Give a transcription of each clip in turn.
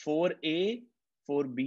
4a, 4b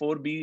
4B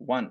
1,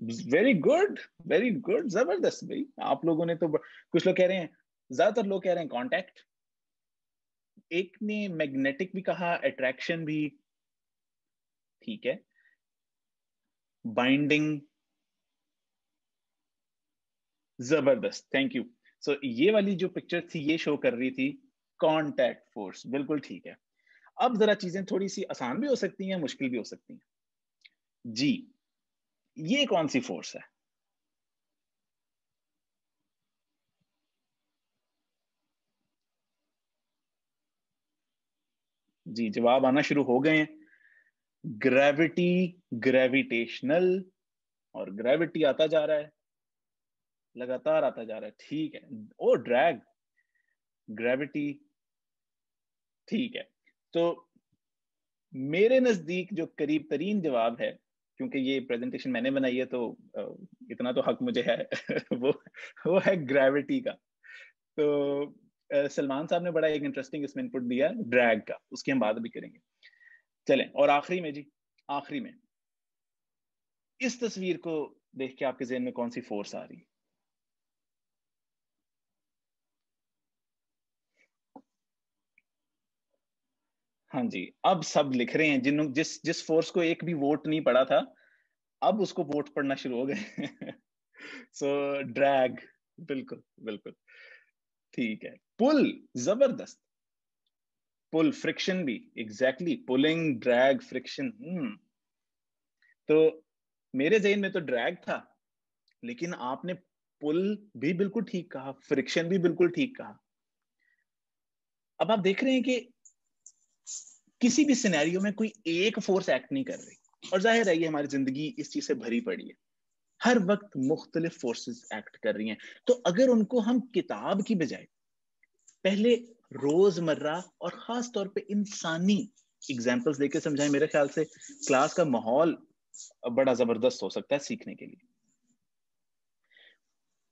very good very good, زبردست بھائی. آپ لوگوں نے تو کچھ لوگ کہہ رہے ہیں, زیادہ تر لوگ کہہ رہے ہیں کانٹیکٹ, ایک نے میگنیٹک بھی کہا, اٹریکشن بھی, ٹھیک ہے, بائنڈنگ, زبردست, تھینک یو. سو یہ والی جو پکچر تھی یہ شو کر رہی تھی کانٹیکٹ فورس, بالکل ٹھیک ہے. اب ذرا چیزیں تھوڑی سی آسان بھی ہو سکتی ہیں, مشکل بھی ہو سکتی ہیں. جی یہ کون سی فورس ہے؟ جی جواب آنا شروع ہو گئے ہیں. گریوٹی, گریویٹیشنل, اور گریوٹی آتا جا رہا ہے, لگاتار آتا جا رہا ہے, ٹھیک ہے. او ڈریگ, گریوٹی, ٹھیک ہے. تو میرے نزدیک جو قریب ترین جواب ہے, کیونکہ یہ پریزنٹیشن میں نے بنائی ہے تو اتنا تو حق مجھے ہے, وہ ہے گریوٹی کا. تو سلمان صاحب نے بڑا ایک انٹرسٹنگ اس میں انپٹ دیا ڈریگ کا, اس کی ہم بات بھی کریں گے. چلیں, اور آخری میں, جی آخری میں اس تصویر کو دیکھ کے آپ کے ذہن میں کون سی فورس آ رہی ہے؟ ہاں جی, اب سب لکھ رہے ہیں, جس فورس کو ایک بھی ووٹ نہیں پڑا تھا اب اس کو ووٹ پڑنا شروع ہو گئے. سو ڈریگ, بالکل بالکل ٹھیک ہے. پل, زبردست, پل, فرکشن بھی, ایگزیکٹلی, پولنگ, ڈریگ, فرکشن. تو میرے ذہن میں تو ڈریگ تھا, لیکن آپ نے پل بھی بالکل ٹھیک کہا, فرکشن بھی بالکل ٹھیک کہا. اب آپ دیکھ رہے ہیں کہ کسی بھی سینیریو میں کوئی ایک فورس ایکٹ نہیں کر رہی, اور ظاہر ہے یہ ہماری زندگی اس چیز سے بھری پڑی ہے, ہر وقت مختلف فورسز ایکٹ کر رہی ہیں. تو اگر ان کو ہم کتاب کی بجائے پہلے روزمرہ اور خاص طور پہ انسانی ایگزامپلس دے کے سمجھائیں, میرے خیال سے کلاس کا ماحول بڑا زبردست ہو سکتا ہے سیکھنے کے لیے.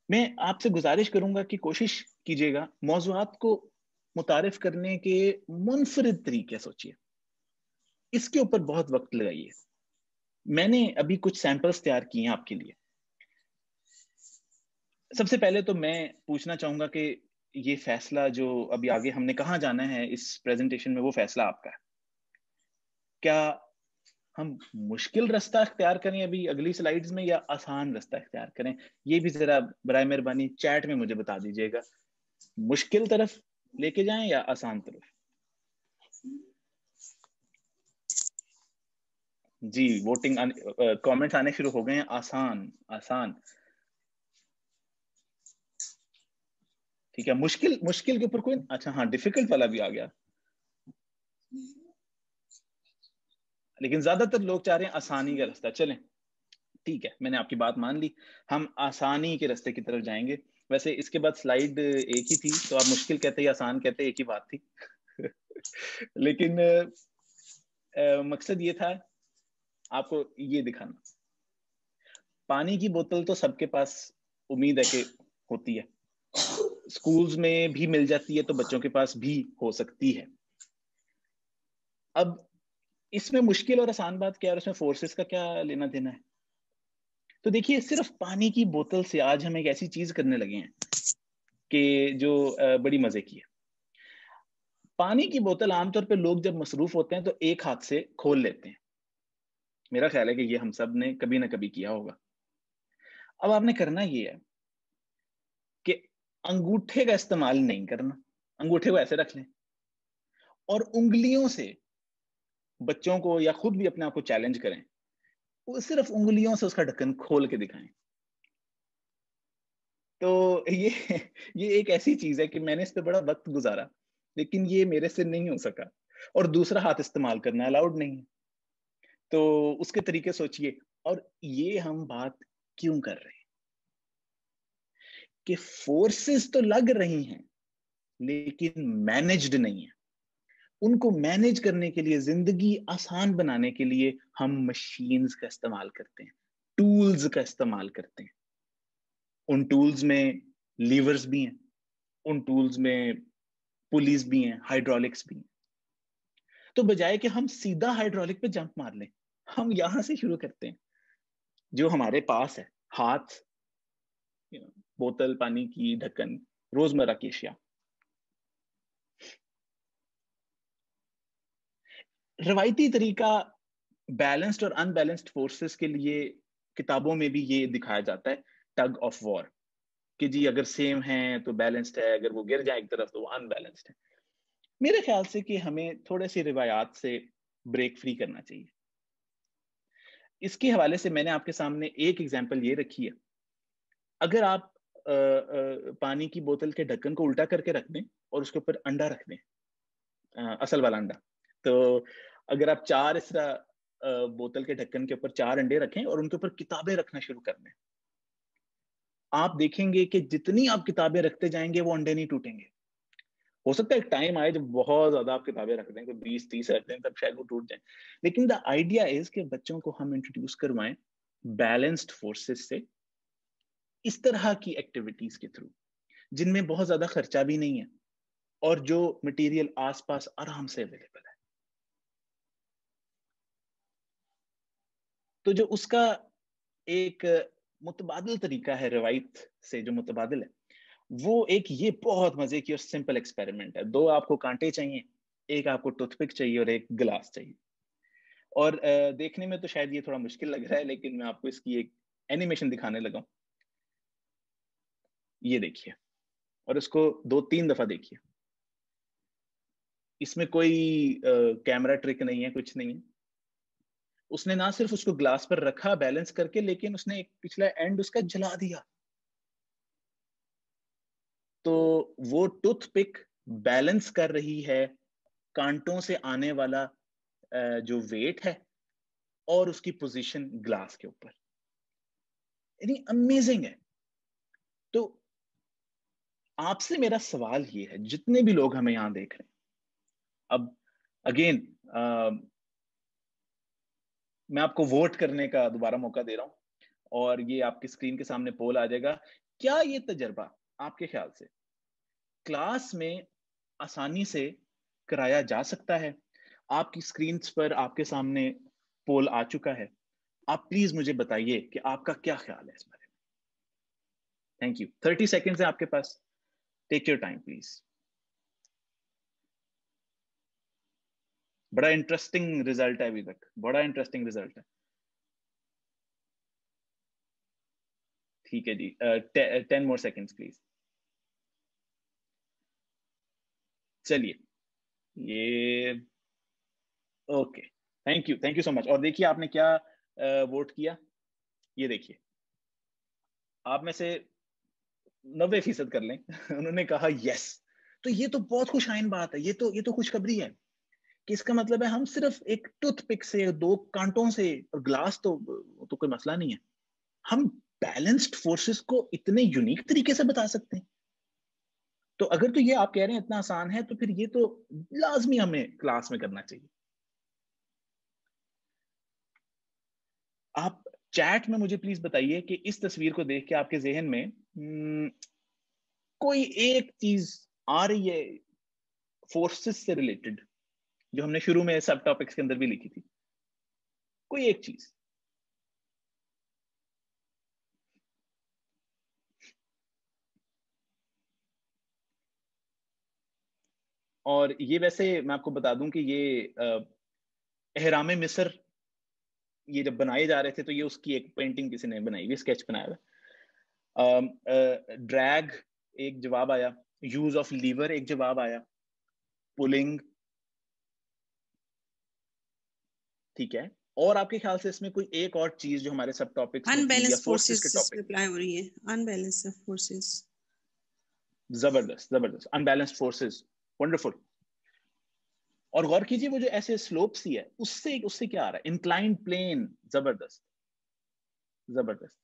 میں آپ سے گزارش کروں گا کہ کوشش کیجیے گا موضوعات کو متعارف کرنے کے منفرد طریقے سوچیے, اس کے اوپر بہت وقت لگائیے. میں نے ابھی کچھ سیمپلز تیار کیے ہیں آپ کے لیے. سب سے پہلے تو میں پوچھنا چاہوں گا کہ یہ فیصلہ جو ابھی آگے ہم نے کہاں جانا ہے اس پریزنٹیشن میں, وہ فیصلہ آپ کا ہے. کیا ہم مشکل رستہ اختیار کریں ابھی اگلی سلائیڈز میں, یا آسان رستہ اختیار کریں؟ یہ بھی ذرا برائے مہربانی چیٹ میں مجھے بتا دیجیے گا. مشکل طرف لے کے جائیں یا آسان طرف؟ جی ووٹنگ, کامنٹس آنے شروع ہو گئے ہیں. آسان, آسان, ٹھیک ہے. مشکل کے اوپر کوئی, اچھا ہاں ڈیفیکلٹ والا بھی آ گیا, لیکن زیادہ تر لوگ چاہ رہے ہیں آسانی کا رستہ. چلیں ٹھیک ہے, میں نے آپ کی بات مان لی, ہم آسانی کے رستے کی طرف جائیں گے. ویسے اس کے بعد سلائیڈ ایک ہی تھی, تو آپ مشکل کہتے یا آسان کہتے, ایک ہی بات تھی. لیکن مقصد یہ تھا آپ کو یہ دکھانا. پانی کی بوتل تو سب کے پاس امید ہے کہ ہوتی ہے, اسکولز میں بھی مل جاتی ہے, تو بچوں کے پاس بھی ہو سکتی ہے. اب اس میں مشکل اور آسان بات کیا ہے, اور اس میں فورسز کا کیا لینا دینا ہے؟ تو دیکھیے, صرف پانی کی بوتل سے آج ہم ایک ایسی چیز کرنے لگے ہیں کہ جو بڑی مزے کی ہے. پانی کی بوتل عام طور پہ لوگ جب مصروف ہوتے ہیں تو ایک ہاتھ سے کھول لیتے ہیں. میرا خیال ہے کہ یہ ہم سب نے کبھی نہ کبھی کیا ہوگا. اب آپ نے کرنا یہ ہے کہ انگوٹھے کا استعمال نہیں کرنا, انگوٹھے کو ایسے رکھ لیں, اور انگلیوں سے بچوں کو یا خود بھی اپنے آپ کو چیلنج کریں, وہ صرف انگلیوں سے اس کا ڈھکن کھول کے دکھائیں. تو یہ ایک ایسی چیز ہے کہ میں نے اس پہ بڑا وقت گزارا, لیکن یہ میرے سے نہیں ہو سکا, اور دوسرا ہاتھ استعمال کرنا الاؤڈ نہیں ہے. تو اس کے طریقے سوچئے. اور یہ ہم بات کیوں کر رہے ہیں کہ فورسز تو لگ رہی ہیں لیکن مینجڈ نہیں ہے. ان کو مینج کرنے کے لیے, زندگی آسان بنانے کے لیے ہم مشینز کا استعمال کرتے ہیں, ٹولز کا استعمال کرتے ہیں. ان ٹولز میں لیورز بھی ہیں, ان ٹولز میں پولیز بھی ہیں, ہائیڈرولکس بھی ہیں. تو بجائے کہ ہم سیدھا ہائیڈرولک پہ جمپ مار لیں, ہم یہاں سے شروع کرتے ہیں. جو ہمارے پاس ہے، ہاتھ، بوتل پانی کی، ڈھکن، روزمرہ کی اشیاء. روایتی طریقہ بیلنسڈ اور ان بیلنسڈ فورسز کے لیے کتابوں میں بھی یہ دکھایا جاتا ہے ٹگ آف وار، کہ جی اگر سیم ہیں تو بیلنسڈ ہے، اگر وہ گر جائیں ایک طرف تو وہ ان بیلنسڈ ہے. میرے خیال سے کہ ہمیں تھوڑے سی روایات سے بریک فری کرنا چاہیے. اس کے حوالے سے میں نے آپ کے سامنے ایک ایگزامپل یہ رکھی ہے. اگر آپ پانی کی بوتل کے ڈھکن کو الٹا کر کے رکھ دیں اور اس کے اوپر انڈا رکھ دیں، اصل والا انڈا، تو اگر آپ 4 اس طرح بوتل کے ڈھکن کے اوپر 4 انڈے رکھیں اور ان کے اوپر کتابیں رکھنا شروع کر دیں، آپ دیکھیں گے کہ جتنی آپ کتابیں رکھتے جائیں گے وہ انڈے نہیں ٹوٹیں گے. ہو سکتا ہے ایک ٹائم آئے جب بہت زیادہ آپ کتابیں رکھ دیں، کوئی 20-30 رکھ دیں، تب شاید وہ ٹوٹ جائیں. لیکن دا آئیڈیا از کہ بچوں کو ہم انٹروڈیوس کروائیں بیلنسڈ فورسز سے، اس طرح کی ایکٹیویٹیز کے تھرو جن میں بہت زیادہ خرچہ بھی نہیں ہے اور جو مٹیریل آس پاس آرام سے اویلیبل ہے. تو جو اس کا ایک متبادل طریقہ ہے روایت سے جو متبادل ہے، وہ ایک یہ بہت مزے کی اور سمپل ایکسپیریمنٹ ہے. 2 آپ کو کانٹے چاہیے، ایک آپ کو ٹوتھ پک چاہیے اور ایک گلاس چاہیے. اور دیکھنے میں تو شاید یہ تھوڑا مشکل لگ رہا ہے، لیکن میں آپ کو اس کی ایک اینیمیشن دکھانے لگا ہوں. یہ دیکھیے اور اس کو 2-3 دفعہ دیکھیے. اس میں کوئی کیمرہ ٹرک نہیں ہے، کچھ نہیں ہے. اس نے نہ صرف اس کو گلاس پر رکھا بیلنس کر کے، لیکن اس نے ایک پچھلا اینڈ اس کا جلا دیا. تو وہ ٹوتھ پک بیلنس کر رہی ہے کانٹوں سے آنے والا جو ویٹ ہے اور اس کی پوزیشن گلاس کے اوپر. یعنی امیزنگ ہے. تو آپ سے میرا سوال یہ ہے، جتنے بھی لوگ ہمیں یہاں دیکھ رہے ہیں، اب اگین میں آپ کو ووٹ کرنے کا دوبارہ موقع دے رہا ہوں اور یہ آپ کی اسکرین کے سامنے پول آ جائے گا. کیا یہ تجربہ آپ کے خیال سے کلاس میں آسانی سے کرایا جا سکتا ہے؟ آپ کی اسکرینز پر آپ کے سامنے پول آ چکا ہے. آپ پلیز مجھے بتائیے کہ آپ کا کیا خیال ہے اس بارے میں. Thank you. 30 سیکنڈز ہیں آپ کے پاس. Take your time please. بڑا انٹرسٹنگ ریزلٹ ہے ابھی تک، بڑا انٹرسٹنگ ریزلٹ ہے. ٹھیک ہے جی، 10 more seconds پلیز. چلیے یہ اوکے، تھینک یو سو مچ. اور دیکھیے آپ نے کیا ووٹ کیا. یہ دیکھیے آپ میں سے 90% کر لیں انہوں نے کہا یس. تو یہ تو بہت خوش آئند بات ہے، یہ تو خوشخبری ہے کہ اس کا مطلب ہے ہم صرف ایک ٹوتھ پک سے 2 کانٹوں سے، اور گلاس تو کوئی مسئلہ نہیں ہے، ہم بیلنسڈ فورسز کو اتنے یونیک طریقے سے بتا سکتے ہیں. تو اگر تو یہ آپ کہہ رہے ہیں اتنا آسان ہے، تو پھر یہ تو لازمی ہمیں کلاس میں کرنا چاہیے. آپ چیٹ میں مجھے پلیز بتائیے کہ اس تصویر کو دیکھ کے آپ کے ذہن میں کوئی ایک چیز آ رہی ہے فورسز سے ریلیٹڈ، جو ہم نے شروع میں سب ٹاپکس کے اندر بھی لکھی تھی. کوئی ایک چیز. اور یہ ویسے میں آپ کو بتا دوں کہ یہ احرام مصر یہ جب بنائے جا رہے تھے تو یہ اس کی ایک پینٹنگ کسی نے بنائی ہوئی، اسکیچ بنایا ہوا. ڈریگ ایک جواب آیا، یوز آف لیور ایک جواب آیا، پولنگ، ٹھیک ہے. اور آپ کے خیال سے اس میں کوئی ایک اور چیز جو ہمارے سب ٹاپکس میں تھی یا فورسز کے ٹاپک؟ اپلائی ہو رہی ہے انبیلنس فورسز. زبردست زبردست، انبیلنسڈ فورسز، ونڈرفل. اور غور کیجیے وہ جو ایسے سلوپ سی ہے اس سے کیا آ رہا ہے؟ Inclined plane. زبردست زبردست.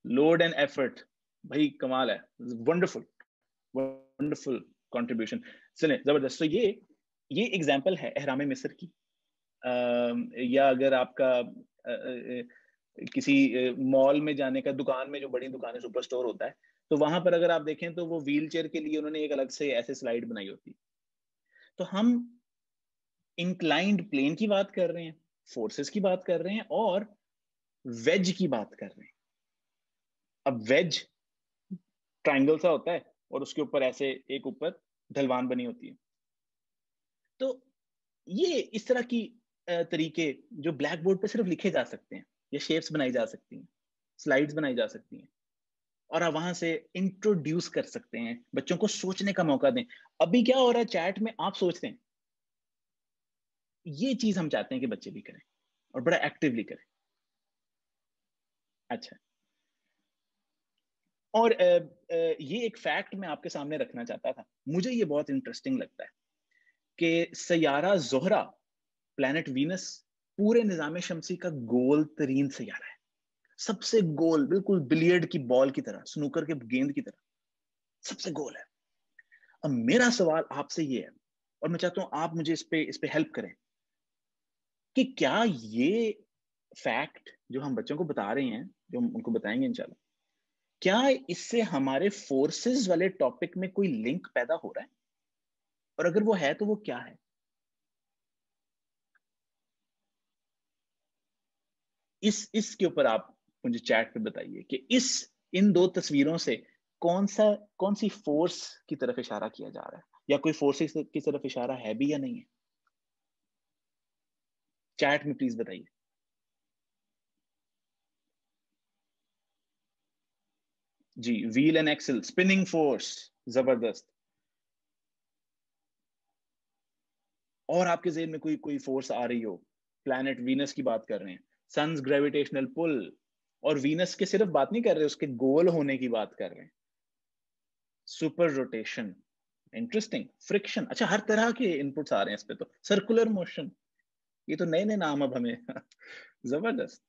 لوڈ اینڈ ایفرٹ، بھائی کمال ہے. Wonderful wonderful contribution. چلیں زبردست. تو یہ ایگزامپل ہے احرام مصر کی. یا اگر آپ کا کسی مال میں جانے کا، دکان میں جو بڑی دکانیں سپر سٹور ہوتا ہے، تو وہاں پر اگر آپ دیکھیں تو وہ ویل چیئر کے لیے انہوں نے ایک الگ سے ایسے سلائیڈ بنائی ہوتی. تو ہم انکلائنڈ پلین کی بات کر رہے ہیں فورسز کی بات کر رہے ہیں اور ویج کی بات کر رہے ہیں. اب ویج ٹرائنگل سا ہوتا ہے اور اس کے اوپر ایسے ایک اوپر ڈھلوان بنی ہوتی ہے. تو یہ اس طرح کی طریقے جو بلیک بورڈ پہ صرف لکھے جا سکتے ہیں, یا شیپس بنائی جا سکتی ہیں, سلائیڈز بنائی جا سکتی ہیں, اور آپ وہاں سے انٹروڈیوس کر سکتے ہیں, بچوں کو سوچنے کا موقع دیں. ابھی کیا ہو رہا ہے چیٹ میں, آپ سوچتے ہیں, یہ چیز ہم چاہتے ہیں کہ بچے بھی کریں اور بڑا ایکٹیولی کریں. اچھا, اور یہ ایک فیکٹ میں آپ کے سامنے رکھنا چاہتا تھا, مجھے یہ بہت انٹرسٹنگ لگتا ہے کہ سیارہ زہرہ, پلانٹ وینس, پورے نظام شمسی کا گول ترین سیارہ ہے, سب سے گول, بالکل بلیئرڈ کی بال کی طرح, سنوکر کے گیند کی طرح سب سے گول ہے. اب میرا سوال آپ سے یہ ہے, اور میں چاہتا ہوں آپ مجھے اس پہ ہیلپ کریں, کہ کیا یہ فیکٹ جو ہم بچوں کو بتا رہے ہیں, جو ہم ان کو بتائیں گے انشاءاللہ, کیا اس سے ہمارے فورسز والے ٹاپک میں کوئی لنک پیدا ہو رہا ہے, اور اگر وہ ہے تو وہ کیا ہے؟ اس کے اوپر آپ مجھے چیٹ پہ بتائیے کہ ان دو تصویروں سے کون سی فورس کی طرف اشارہ کیا جا رہا ہے, یا کوئی فورس کی طرف اشارہ ہے بھی یا نہیں ہے. چیٹ میں پلیز بتائیے. جی, wheel and axle, spinning force, زبردست. اور آپ کے ذہن میں کوئی فورس آ رہی ہو؟ پلانٹ وینس کی بات کر رہے ہیں, سنز گریویٹیشنل پل, اور وینس کے صرف بات نہیں کر رہے, اس کے گول ہونے کی بات کر رہے ہیں. Super rotation, interesting. فرکشن, اچھا ہر طرح کے انپٹس آ رہے ہیں اس پہ تو. سرکولر موشن, یہ تو نئے نام اب ہمیں. زبردست.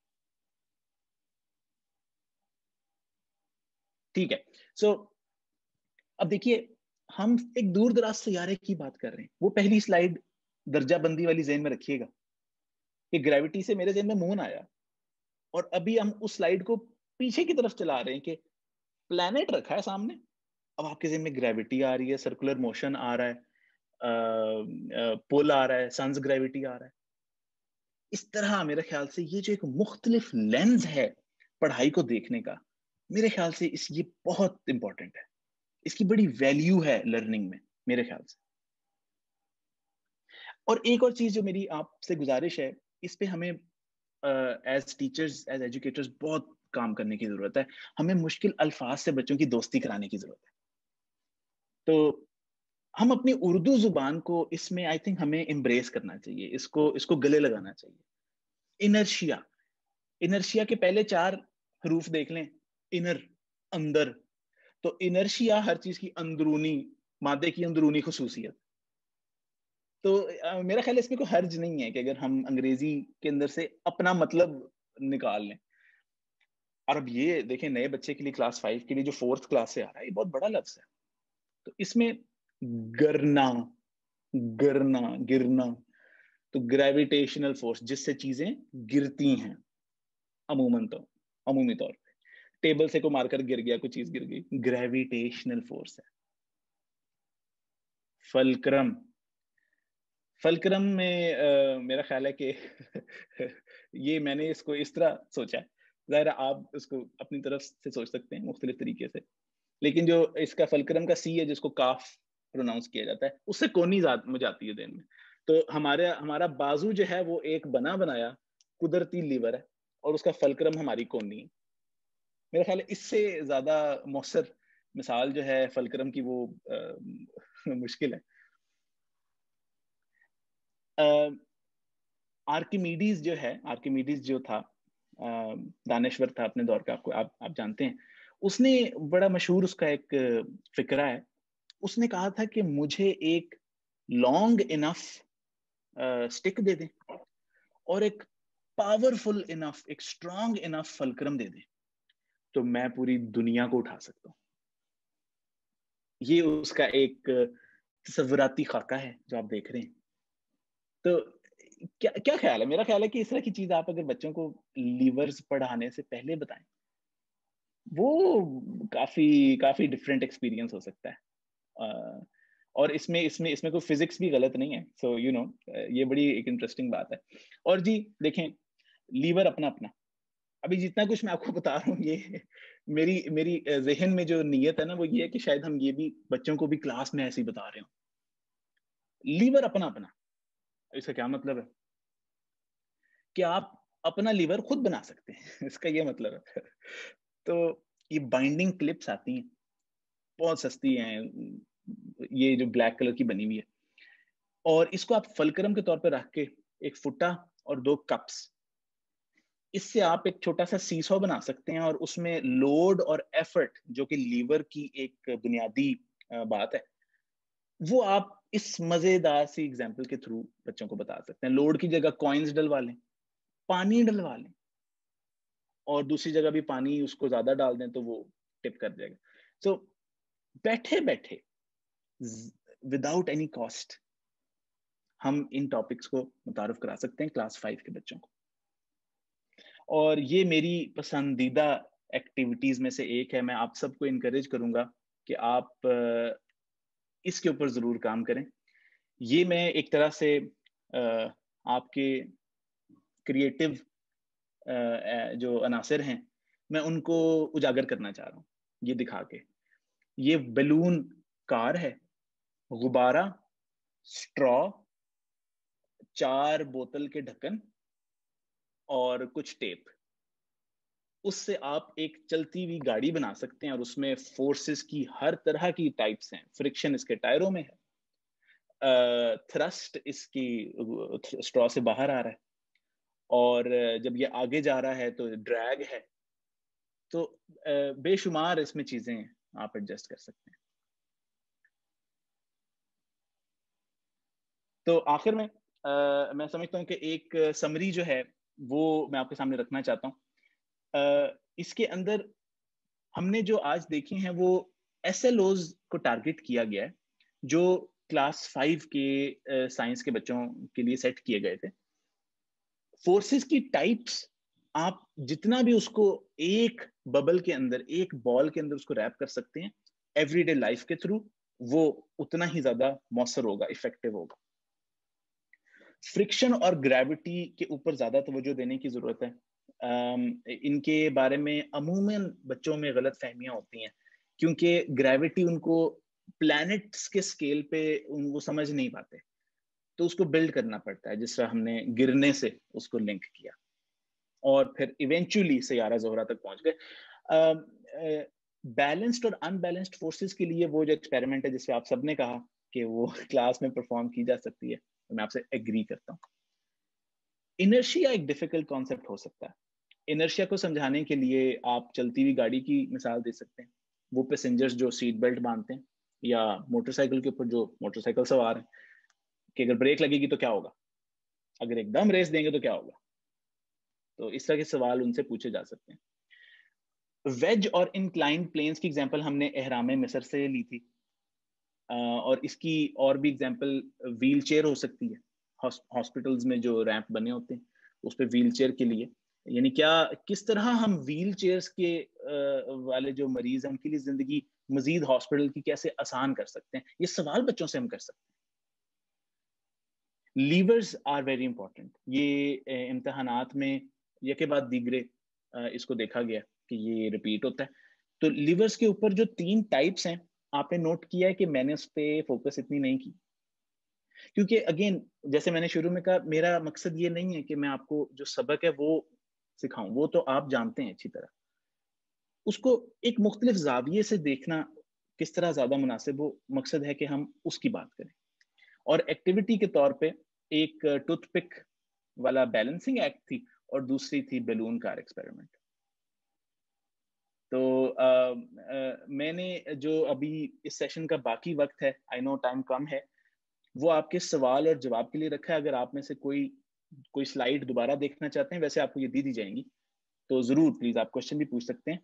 ٹھیک ہے, سو اب دیکھیے, ہم ایک دور دراز سیارے کی بات کر رہے ہیں. وہ پہلی سلائیڈ درجہ بندی والی ذہن میں رکھیے گا کہ گریوٹی سے میرے ذہن میں مون آیا, اور ابھی ہم اس سلائیڈ کو پیچھے کی طرف چلا رہے ہیں کہ پلانٹ رکھا ہے سامنے, اب آپ کے ذہن میں گریوٹی آ رہی ہے, سرکولر موشن آ رہا ہے, پول آ رہا ہے, سنز گریوٹی آ رہا ہے. اس طرح میرے خیال سے یہ جو ایک مختلف لینز ہے پڑھائی کو دیکھنے کا, میرے خیال سے یہ بہت امپورٹنٹ ہے, اس کی بڑی ویلیو ہے لرننگ میں میرے خیال سے. اور ایک اور چیز جو میری آپ سے گزارش ہے, اس پہ ہمیں ایز ٹیچرز, ایز ایجوکیٹرز بہت کام کرنے کی ضرورت ہے. ہمیں مشکل الفاظ سے بچوں کی دوستی کرانے کی ضرورت ہے. تو ہم اپنی اردو زبان کو اس میں آئی تھنک ہمیں امبریس کرنا چاہیے, اس کو گلے لگانا چاہیے. انرشیا کے پہلے 4 حروف دیکھ لیں, انر, اندر. تو انرشیا ہر چیز کی اندرونی, مادے کی اندرونی خصوصیت. تو میرا خیال ہے اس میں کوئی حرج نہیں ہے کہ اگر ہم انگریزی کے اندر سے اپنا مطلب نکال لیں. اور اب یہ دیکھیں, نئے بچے کے لیے کلاس 5 کے لیے جو 4th کلاس سے آ رہا ہے, یہ بہت بڑا لفظ ہے. تو اس میں گرنا, تو گریویٹیشنل فورس, جس سے چیزیں گرتی ہیں عمومی طور پہ. ٹیبل سے کو مار کر گر گیا, کوئی چیز گر گئی, گریویٹیشنل فورس ہے. فلکرم میں میرا خیال ہے کہ یہ میں نے اس کو اس طرح سوچا ہے, ظاہر آپ اس کو اپنی طرف سے سوچ سکتے ہیں مختلف طریقے سے, لیکن جو اس کا فلکرم کا سی ہے جس کو کاف پروناؤنس کیا جاتا ہے, اس سے کونی ذات مجھے آتی ہے دین میں. تو ہمارا بازو جو ہے وہ ایک بنایا قدرتی لیور ہے, اور اس کا فلکرم ہماری کونی ہے. میرا خیال ہے اس سے زیادہ مؤثر مثال جو ہے فلکرم کی وہ مشکل ہے. آرکیمیڈیز جو تھا, دانشور تھا اپنے دور کا, آپ جانتے ہیں, اس نے بڑا مشہور اس کا ایک فکرہ ہے. اس نے کہا تھا کہ مجھے ایک لانگ انف سٹک دے دیں اور ایک پاورفل انف, ایک اسٹرانگ انف فلکرم دے دیں, تو میں پوری دنیا کو اٹھا سکتا ہوں. یہ اس کا ایک تصوراتی خاکہ ہے جو آپ دیکھ رہے ہیں. تو کیا خیال ہے؟ میرا خیال ہے کہ اس طرح کی چیز آپ اگر بچوں کو لیورز پڑھانے سے پہلے بتائیں, وہ کافی ڈفرینٹ ایکسپیرینس ہو سکتا ہے. اور اس میں کوئی فزکس بھی غلط نہیں ہے. سو یو نو یہ بڑی ایک انٹرسٹنگ بات ہے. اور جی دیکھیں لیور اپنا اپنا, ابھی جتنا کچھ میں آپ کو بتا رہا ہوں یہ میری ذہن میں جو نیت ہے نا وہ یہ ہے کہ شاید ہم یہ بھی بچوں کو بھی کلاس میں ایسے ہی بتا رہے ہوں. لیور اپنا اپنا, اس کا کیا مطلب ہے کہ آپ اپنا لیور خود بنا سکتے ہیں, اس کا یہ مطلب ہے. تو یہ بائنڈنگ کلپس آتی ہیں, بہت سستی ہیں, یہ جو بلیک کلر کی بنی ہوئی ہے, اور اس کو آپ فلکرم کے طور پہ رکھ کے ایک فٹا اور 2 کپس, اس سے آپ ایک چھوٹا سا سیسو بنا سکتے ہیں, اور اس میں لوڈ اور ایفرٹ جو کہ لیور کی ایک بنیادی بات ہے وہ آپ اس مزیدار سی ایگزامپل کے تھرو بچوں کو بتا سکتے ہیں. لوڈ کی جگہ کوائنز ڈلوا لیں, پانی ڈلوا لیں, اور دوسری جگہ بھی پانی اس کو زیادہ ڈال دیں تو وہ ٹپ کر جائے گا. سو بیٹھے بیٹھے وداؤٹ اینی کاسٹ ہم ان ٹاپکس کو متعارف کرا سکتے ہیں کلاس 5 کے بچوں کو. اور یہ میری پسندیدہ ایکٹیویٹیز میں سے ایک ہے. میں آپ سب کو انکریج کروں گا کہ آپ اس کے اوپر ضرور کام کریں. یہ میں ایک طرح سے آپ کے کریٹو جو عناصر ہیں میں ان کو اجاگر کرنا چاہ رہا ہوں یہ دکھا کے. یہ بیلون کار ہے, غبارہ, سٹرا, 4 بوتل کے ڈھکن اور کچھ ٹیپ. اس سے آپ ایک چلتی ہوئی گاڑی بنا سکتے ہیں, اور اس میں فورسز کی ہر طرح کی ٹائپس ہیں. فرکشن اس کے ٹائروں میں ہے, تھرسٹ اس کی سٹرا سے باہر آ رہا ہے, اور جب یہ آگے جا رہا ہے تو ڈریگ ہے. تو بے شمار اس میں چیزیں آپ ایڈجسٹ کر سکتے ہیں. تو آخر میں میں سمجھتا ہوں کہ ایک سمری جو ہے وہ میں آپ کے سامنے رکھنا چاہتا ہوں. اس کے اندر ہم نے جو آج دیکھی ہیں وہ ایس ایل اوز کو ٹارگٹ کیا گیا ہے جو کلاس 5 کے سائنس کے بچوں کے لیے سیٹ کیے گئے تھے. فورسز کی ٹائپس آپ جتنا بھی اس کو ایک ببل کے اندر, ایک بال کے اندر اس کو ریپ کر سکتے ہیں ایوری ڈے لائف کے تھرو, وہ اتنا ہی زیادہ مؤثر ہوگا, افیکٹو ہوگا. فرکشن اور گریوٹی کے اوپر زیادہ توجہ دینے کی ضرورت ہے. ان کے بارے میں عموماً بچوں میں غلط فہمیاں ہوتی ہیں کیونکہ گریوٹی ان کو پلانٹس کے سکیل پہ وہ سمجھ نہیں پاتے, تو اس کو بلڈ کرنا پڑتا ہے جس طرح ہم نے گرنے سے اس کو لنک کیا اور پھر ایونچولی سیارہ زہرہ تک پہنچ گئے. بیلنسڈ اور ان بیلنسڈ فورسز کے لیے وہ جو ایکسپیریمنٹ ہے جس پہ آپ سب نے کہا کہ وہ کلاس میں پرفارم کی جا سکتی ہے, میں آپ سے ایگری کرتا ہوں. انرشیا ایک ڈیفیکلٹ کانسیپٹ ہو سکتا ہے. انرشیا کو سمجھانے کے لیے آپ چلتی ہوئی گاڑی کی مثال دے سکتے ہیں. وہ پیسنجرز جو سیٹ بیلٹ باندھتے ہیں, یا موٹر سائیکل کے اوپر جو موٹر سائیکل سوار ہیں, کہ اگر بریک لگے گی تو کیا ہوگا, اگر ایک دم ریس دیں گے تو کیا ہوگا. تو اس طرح کے سوال ان سے پوچھے جا سکتے ہیں. ویج اور انکلائنڈ پلینز کی ایگزامپل ہم نے احرام مصر سے لی تھی, اور اس کی اور بھی ایگزامپل ویل چیئر ہو سکتی ہے. ہاسپٹلز میں جو ریمپ بنے ہوتے ہیں اس پہ ویل چیئر کے لیے, یعنی کیا کس طرح ہم ویل چیئرز کے والے جو مریض ہیں ان کے لیے زندگی مزید ہاسپٹل کی کیسے آسان کر سکتے ہیں, یہ سوال بچوں سے ہم کر سکتے ہیں. Levers are very important. یہ امتحانات میں یکے بعد دیگرے اس کو دیکھا گیا کہ یہ ریپیٹ ہوتا ہے. تو لیورز کے اوپر جو 3 ٹائپس ہیں آپ نے نوٹ کیا ہے کہ میں نے اس پہ فوکس اتنی نہیں کی, کیونکہ اگین جیسے میں نے شروع میں کہا میرا مقصد یہ نہیں ہے کہ میں آپ کو جو سبق ہے وہ سکھاؤں, وہ تو آپ جانتے ہیں اچھی طرح. اس کو ایک مختلف زاویے سے دیکھنا کس طرح زیادہ مناسب ہو, مقصد ہے کہ ہم اس کی بات کریں. اور ایکٹیویٹی کے طور پہ ایک ٹوتھ پک والا بیلنسنگ ایکٹ تھی, اور دوسری تھی بیلون کار ایکسپیریمنٹ. تو میں نے جو ابھی اس سیشن کا باقی وقت ہے, آئی نو ٹائم کم ہے, وہ آپ کے سوال اور جواب کے لیے رکھا ہے. اگر آپ میں سے کوئی سلائیڈ دوبارہ دیکھنا چاہتے ہیں, ویسے آپ کو یہ دی جائیں گی, تو ضرور پلیز آپ کوشچن بھی پوچھ سکتے ہیں,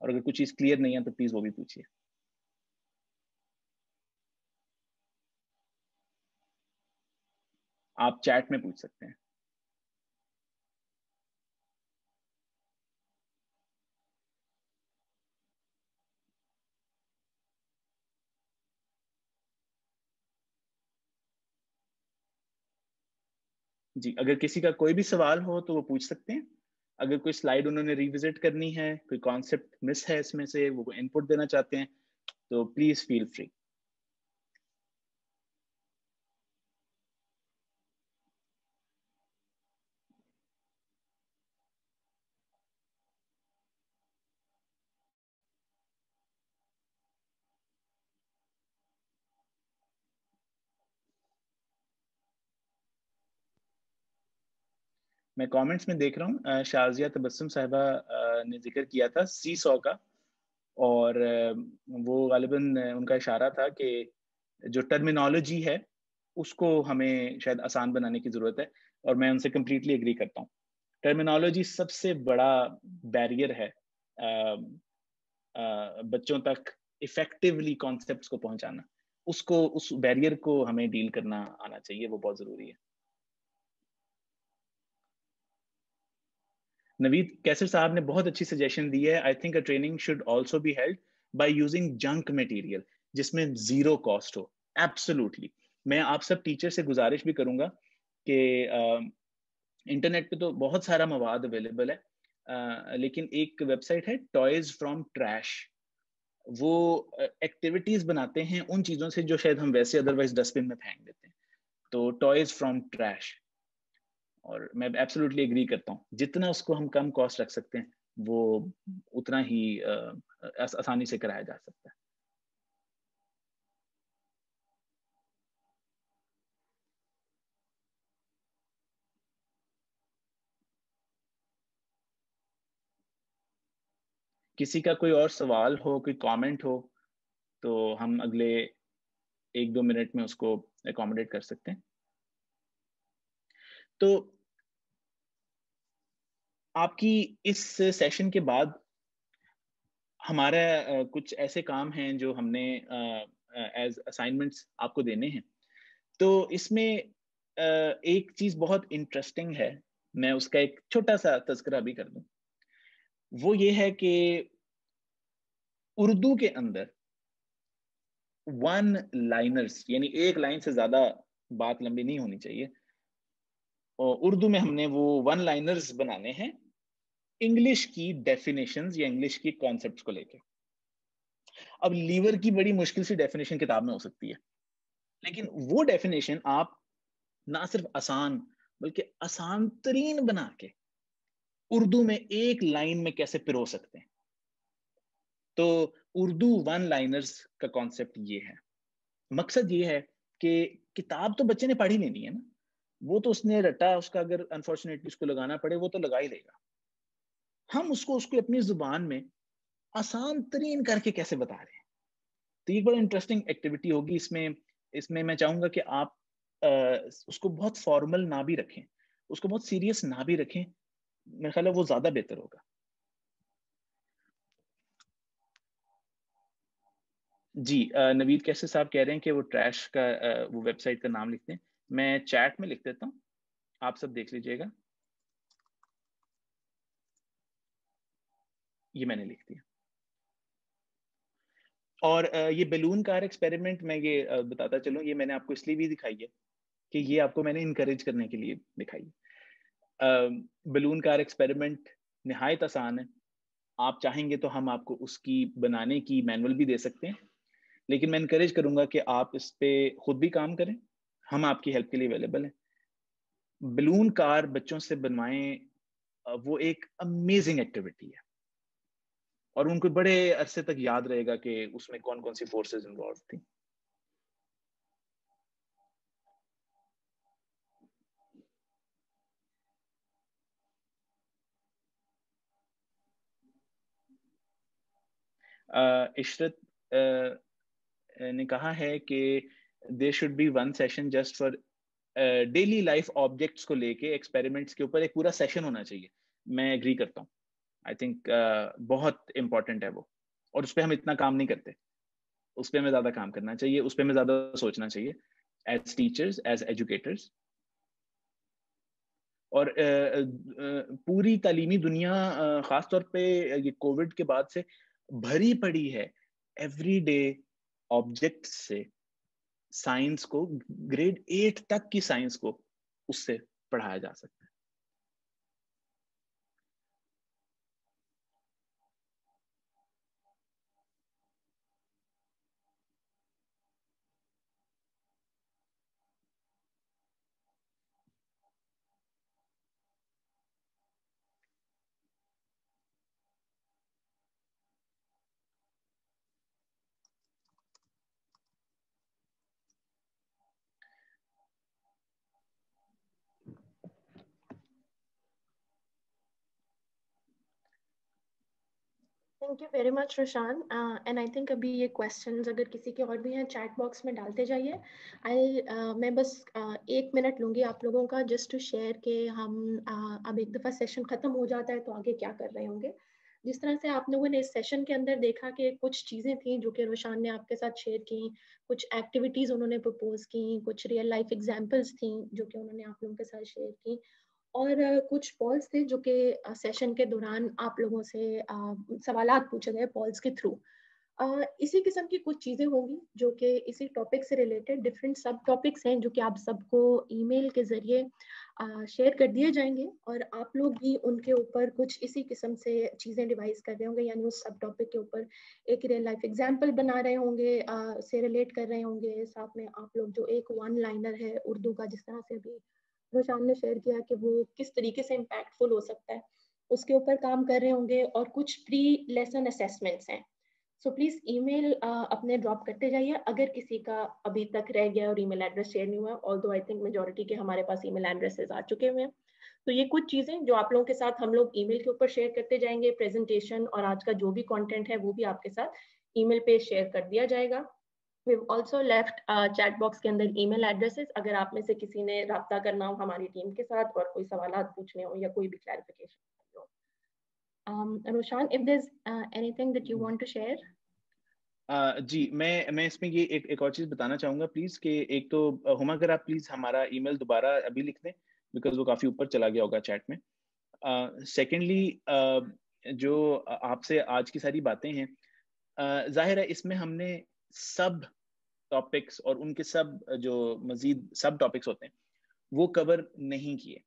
اور اگر کچھ چیز کلیئر نہیں ہے تو پلیز وہ بھی پوچھیے. آپ چیٹ میں پوچھ سکتے ہیں. جی اگر کسی کا کوئی بھی سوال ہو تو وہ پوچھ سکتے ہیں. اگر کوئی سلائیڈ انہوں نے ریوزٹ کرنی ہے, کوئی کانسیپٹ مس ہے اس میں سے, وہ انپٹ دینا چاہتے ہیں, تو پلیز فیل فری. میں کامنٹس میں دیکھ رہا ہوں شازیہ تبسم صاحبہ نے ذکر کیا تھا سی سو کا, اور وہ غالباً ان کا اشارہ تھا کہ جو ٹرمینالوجی ہے اس کو ہمیں شاید آسان بنانے کی ضرورت ہے, اور میں ان سے کمپلیٹلی اگری کرتا ہوں. ٹرمینالوجی سب سے بڑا بیریئر ہے بچوں تک افیکٹولی کانسیپٹس کو پہنچانا. اس بیریئر کو ہمیں ڈیل کرنا آنا چاہیے, وہ بہت ضروری ہے. نوید کیسر صاحب نے بہت اچھی سجیشن دی ہے. I think a training should also be held by using junk material, جس میں زیرو کاسٹ ہو. ایبسولوٹلی. میں آپ سب ٹیچر سے گزارش بھی کروں گا کہ انٹرنیٹ پہ تو بہت سارا مواد اویلیبل ہے, لیکن ایک ویب سائٹ ہے ٹوائز فرام ٹریش. وہ ایکٹیویٹیز بناتے ہیں ان چیزوں سے جو شاید ہم ویسے ادروائز ڈسٹ بن میں پھینک دیتے ہیں. تو ٹوائز فرام ٹریش, اور میں ایبسولوٹلی اگری کرتا ہوں, جتنا اس کو ہم کم کاسٹ رکھ سکتے ہیں وہ اتنا ہی آسانی سے کرایا جا سکتا ہے. کسی کا کوئی اور سوال ہو, کوئی کامنٹ ہو, تو ہم اگلے 1-2 منٹ میں اس کو اکوموڈیٹ کر سکتے ہیں. تو آپ کی اس سیشن کے بعد ہمارا کچھ ایسے کام ہیں جو ہم نے ایز اسائنمنٹس آپ کو دینے ہیں. تو اس میں ایک چیز بہت انٹرسٹنگ ہے, میں اس کا ایک چھوٹا سا تذکرہ بھی کر دوں. وہ یہ ہے کہ اردو کے اندر ون لائنرز, یعنی ایک لائن سے زیادہ بات لمبی نہیں ہونی چاہیے. اور اردو میں ہم نے وہ ون لائنرز بنانے ہیں انگلش کی ڈیفینیشنز یا انگلش کی کانسیپٹس کو لے کے. اب لیور کی بڑی مشکل سی ڈیفینیشن کتاب میں ہو سکتی ہے, لیکن وہ ڈیفینیشن آپ نہ صرف آسان بلکہ آسان ترین بنا کے اردو میں ایک لائن میں کیسے پرو سکتے ہیں. تو اردو ون لائنرز کا کانسیپٹ یہ ہے. مقصد یہ ہے کہ کتاب تو بچے نے پڑھی لینی ہے نا, وہ تو اس نے رٹا, اس کا اگر انفارچونیٹلی اس کو لگانا پڑے وہ تو لگا ہی لے گا. ہم اس کو اپنی زبان میں آسان ترین کر کے کیسے بتا رہے ہیں. تو یہ بڑا انٹرسٹنگ ایکٹیویٹی ہوگی. اس میں میں چاہوں گا کہ آپ اس کو بہت فارمل نہ بھی رکھیں, اس کو بہت سیریس نہ بھی رکھیں. میرا خیال ہے وہ زیادہ بہتر ہوگا. جی نوید کیسے صاحب کہہ رہے ہیں کہ وہ ٹریش کا وہ ویب سائٹ کا نام لکھتے ہیں. میں چیٹ میں لکھ دیتا ہوں, آپ سب دیکھ لیجئے گا. یہ میں نے لکھ دیا. اور یہ بیلون کار ایکسپیریمنٹ میں یہ بتاتا چلوں, یہ میں نے آپ کو اس لیے بھی دکھائی ہے کہ یہ آپ کو میں نے انکریج کرنے کے لیے دکھائی ہے. بیلون کار ایکسپیریمنٹ نہایت آسان ہے. آپ چاہیں گے تو ہم آپ کو اس کی بنانے کی مینول بھی دے سکتے ہیں, لیکن میں انکریج کروں گا کہ آپ اس پہ خود بھی کام کریں. ہم آپ کی ہیلپ کے لیے اویلیبل ہیں. بیلون کار بچوں سے بنوائیں, وہ ایک امیزنگ ایکٹیویٹی ہے, اور ان کو بڑے عرصے تک یاد رہے گا کہ اس میں کون کون سی فورسز انوالو تھی. عشرت نے کہا ہے کہ there should be one session just for daily life objects کو لے کے ایکسپیریمنٹس کے اوپر ایک پورا سیشن ہونا چاہیے. میں اگری کرتا ہوں. آئی تھنک بہت امپورٹنٹ ہے وہ, اور اس پہ ہم اتنا کام نہیں کرتے. اس پہ ہمیں زیادہ کام کرنا چاہیے, اس پہ ہمیں زیادہ سوچنا چاہیے ایز ٹیچرز, ایز ایجوکیٹرز. اور پوری تعلیمی دنیا خاص طور پہ یہ کووڈ کے بعد سے بھری پڑی ہے ایوری ڈے آبجیکٹ سے. سائنس کو, گریڈ 8 تک کی سائنس کو اس سے پڑھایا جا سکتا ہے. Thank you very much Roshan. And I think ابھی یہ کویشچنز اگر کسی کے اور بھی ہیں چیٹ باکس میں ڈالتے جائیے. میں بس 1 منٹ لوں گی آپ لوگوں کا جسٹ ٹو شیئر کہ ہم اب ایک دفعہ سیشن ختم ہو جاتا ہے تو آگے کیا کر رہے ہوں گے. جس طرح سے آپ لوگوں نے اس سیشن کے اندر دیکھا کہ کچھ چیزیں تھیں جو کہ روشان نے آپ کے ساتھ شیئر کی, کچھ ایکٹیویٹیز انہوں نے پرپوز کی, کچھ ریئل لائف ایگزامپلس تھیں جو کہ انہوں نے آپ لوگوں کے ساتھ شیئر کی, اور کچھ پولس تھے جو کہ سیشن کے دوران آپ لوگوں سے سوالات پوچھے گئے پولس کے تھرو. اسی قسم کی کچھ چیزیں ہوں گی جو کہ اسی ٹاپک سے ریلیٹڈ ڈفرینٹ سب ٹاپکس ہیں جو کہ آپ سب کو ای میل کے ذریعے شیئر کر دیے جائیں گے, اور آپ لوگ بھی ان کے اوپر کچھ اسی قسم سے چیزیں ڈیوائز کر رہے ہوں گے, یعنی اس سب ٹاپک کے اوپر ایک ریئل لائف ایگزامپل بنا رہے ہوں گے, سے ریلیٹ کر رہے ہوں گے. ساتھ میں آپ لوگ جو ایک ون لائنر ہے اردو کا, جس طرح سے بھی روشان نے شیئر کیا کہ وہ کس طریقے سے امپیکٹ فل ہو سکتا ہے, اس کے اوپر کام کر رہے ہوں گے. اور کچھ پری لیسن اسیسمنٹس ہیں, سو پلیز ای میل اپنے ڈراپ کرتے جائیے اگر کسی کا ابھی تک رہ گیا اور ای میل ایڈریس شیئر نہیں ہوا, آلدو آئی تھنک میجورٹی کے ہمارے پاس ای میل ایڈریسز آ چکے ہوئے ہیں. تو یہ کچھ چیزیں جو آپ لوگوں کے ساتھ ہم لوگ ای میل کے اوپر شیئر کرتے جائیں گے. پریزنٹیشن اور آج کا جو بھی کانٹینٹ ہے وہ بھی آپ کے ساتھ ای میل پہ شیئر کر دیا جائے گا. We've also left chat box کے اندر ای میل ایڈریسز, اگر آپ میں سے کسی نے رابطہ کرنا ہو ہماری ٹیم کے ساتھ اور کوئی سوالات پوچھنے ہو یا کوئی بھی کلیریفیکیشن ہو. Roshan, if there's anything that you want to share. جی, میں اس میں یہ ایک اور چیز بتانا چاہوں گا پلیز, کہ ایک تو ہما اگر آپ پلیز ہمارا ای میل دوبارہ ابھی لکھ دیں, بیکاز وہ کافی اوپر چلا گیا ہوگا چیٹ میں. سیکنڈلی, جو آپ سے آج کی ساری باتیں ہیں, ظاہر ہے اس میں ہم نے سب ٹاپکس اور ان کے سب جو مزید سب ٹاپکس ہوتے ہیں وہ کور نہیں کیے.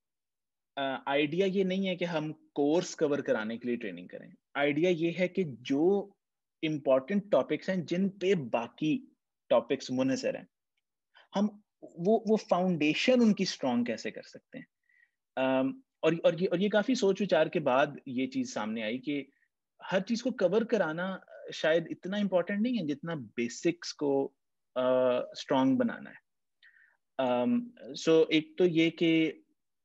آئیڈیا یہ نہیں ہے کہ ہم کورس کور کرانے کے لیے ٹریننگ کریں. آئیڈیا یہ ہے کہ جو امپورٹنٹ ٹاپکس ہیں جن پہ باقی ٹاپکس منحصر ہیں, ہم وہ فاؤنڈیشن ان کی اسٹرانگ کیسے کر سکتے ہیں. اور یہ کافی سوچ وچار کے بعد یہ چیز سامنے آئی کہ ہر چیز کو کور کرانا شاید اتنا امپورٹنٹ نہیں ہے جتنا بیسکس کو اسٹرانگ بنانا ہے. سو ایک تو یہ کہ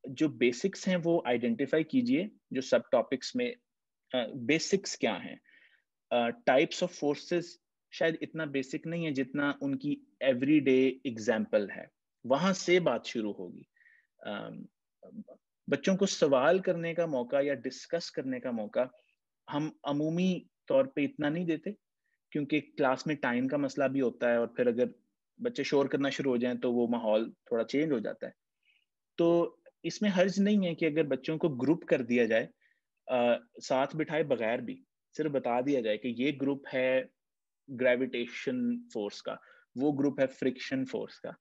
جو بیسکس ہیں وہ آئیڈینٹیفائی کیجئے, جو سب ٹاپکس میں بیسکس کیا ہیں. ٹائپس آف فورسز شاید اتنا بیسک نہیں ہے جتنا ان کی ایوری ڈے ایگزامپل ہے, وہاں سے بات شروع ہوگی. بچوں کو سوال کرنے کا موقع یا ڈسکس کرنے کا موقع ہم عمومی طور پہ اتنا نہیں دیتے, کیونکہ کلاس میں ٹائم کا مسئلہ بھی ہوتا ہے, اور پھر اگر بچے شور کرنا شروع ہو جائیں تو وہ ماحول تھوڑا چینج ہو جاتا ہے. تو اس میں حرج نہیں ہے کہ اگر بچوں کو گروپ کر دیا جائے, ساتھ بٹھائے بغیر بھی صرف بتا دیا جائے کہ یہ گروپ ہے گریویٹیشن فورس کا, وہ گروپ ہے فرکشن فورس کا,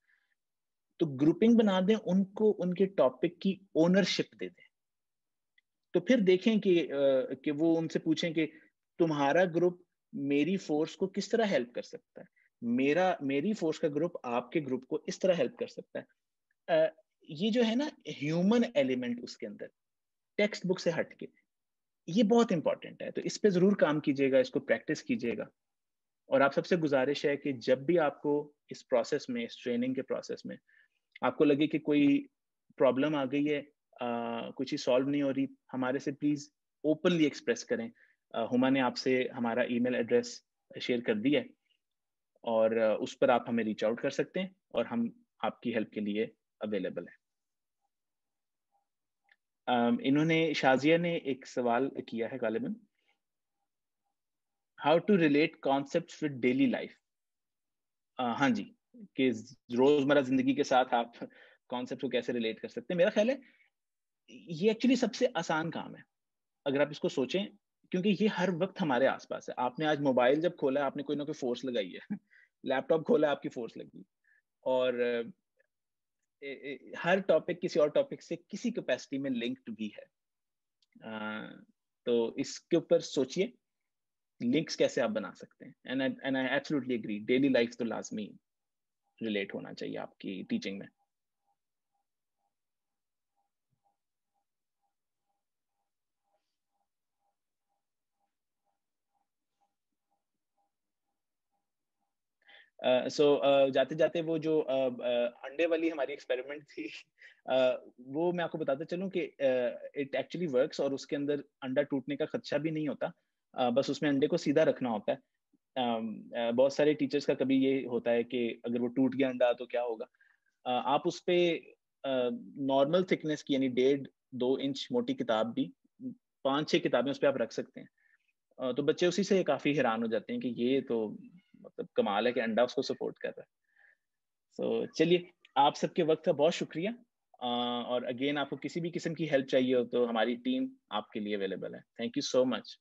تو گروپنگ بنا دیں, ان کو ان کے ٹاپک کی اونرشپ دے دیں. تو پھر دیکھیں کہ وہ ان سے پوچھیں کہ تمہارا گروپ میری فورس کو کس طرح ہیلپ کر سکتا ہے, میری فورس کا گروپ آپ کے گروپ کو اس طرح ہیلپ کر سکتا ہے. یہ جو ہے نا ہیومن ایلیمنٹ اس کے اندر, ٹیکسٹ بک سے ہٹ کے, یہ بہت امپورٹنٹ ہے. تو اس پہ ضرور کام کیجیے گا, اس کو پریکٹس کیجیے گا. اور آپ سب سے گزارش ہے کہ جب بھی آپ کو اس پروسیس میں, اس ٹریننگ کے پروسیس میں آپ کو لگے کہ کوئی پرابلم آ گئی ہے, کچھ ہی سالو نہیں ہو رہی, ہمارے سے پلیز اوپنلی ایکسپریس کریں. ہما نے آپ سے ہمارا ای میل ایڈریس شیئر کر دیا ہے, اور اس پر آپ ہمیں ریچ آؤٹ کر سکتے ہیں, اور ہم آپ کی ہیلپ کے لیے اویلیبل ہیں. انہوں نے, شازیہ نے ایک سوال کیا ہے غالباً, how to relate concepts with daily life. ہاں جی, کہ روزمرہ زندگی کے ساتھ آپ کانسیپٹ کو کیسے ریلیٹ کر سکتے ہیں. میرا خیال ہے یہ ایکچولی سب سے آسان کام ہے اگر آپ اس کو سوچیں, کیونکہ یہ ہر وقت ہمارے آس پاس ہے. آپ نے آج موبائل جب کھولا, آپ نے کوئی نہ کوئی فورس لگائی ہے, لیپ ٹاپ کھولا, آپ کی فورس لگی, اور ہر ٹاپک کسی اور ٹاپک سے کسی کیپیسٹی میں لنکڈ بھی ہے. تو اس کے اوپر سوچئے لنکس کیسے آپ بنا سکتے ہیں. And I absolutely agree, daily life تو لازمی ریلیٹ ہونا چاہیے آپ کی ٹیچنگ میں. سو جاتے جاتے وہ جو انڈے والی ہماری ایکسپیریمنٹ تھی, وہ میں آپ کو بتاتا چلوں کہ اٹ ایکچولی ورکس, اور اس کے اندر انڈا ٹوٹنے کا خدشہ بھی نہیں ہوتا, بس اس میں انڈے کو سیدھا رکھنا ہوتا ہے. بہت سارے ٹیچرز کا کبھی یہ ہوتا ہے کہ اگر وہ ٹوٹ گیا انڈا تو کیا ہوگا. آپ اس پہ نارمل تھکنیس کی یعنی 1.5-2 انچ موٹی کتاب بھی 5-6 کتابیں اس پہ آپ رکھ سکتے ہیں. تو بچے اسی سے کافی حیران ہو جاتے ہیں کہ یہ تو مطلب کمال ہے کہ انڈا اس کو سپورٹ کر رہا ہے. تو چلیے, آپ سب کے وقت کا بہت شکریہ, اور اگین آپ کو کسی بھی قسم کی ہیلپ چاہیے ہو تو ہماری ٹیم آپ کے لیے اویلیبل ہے. Thank you so much.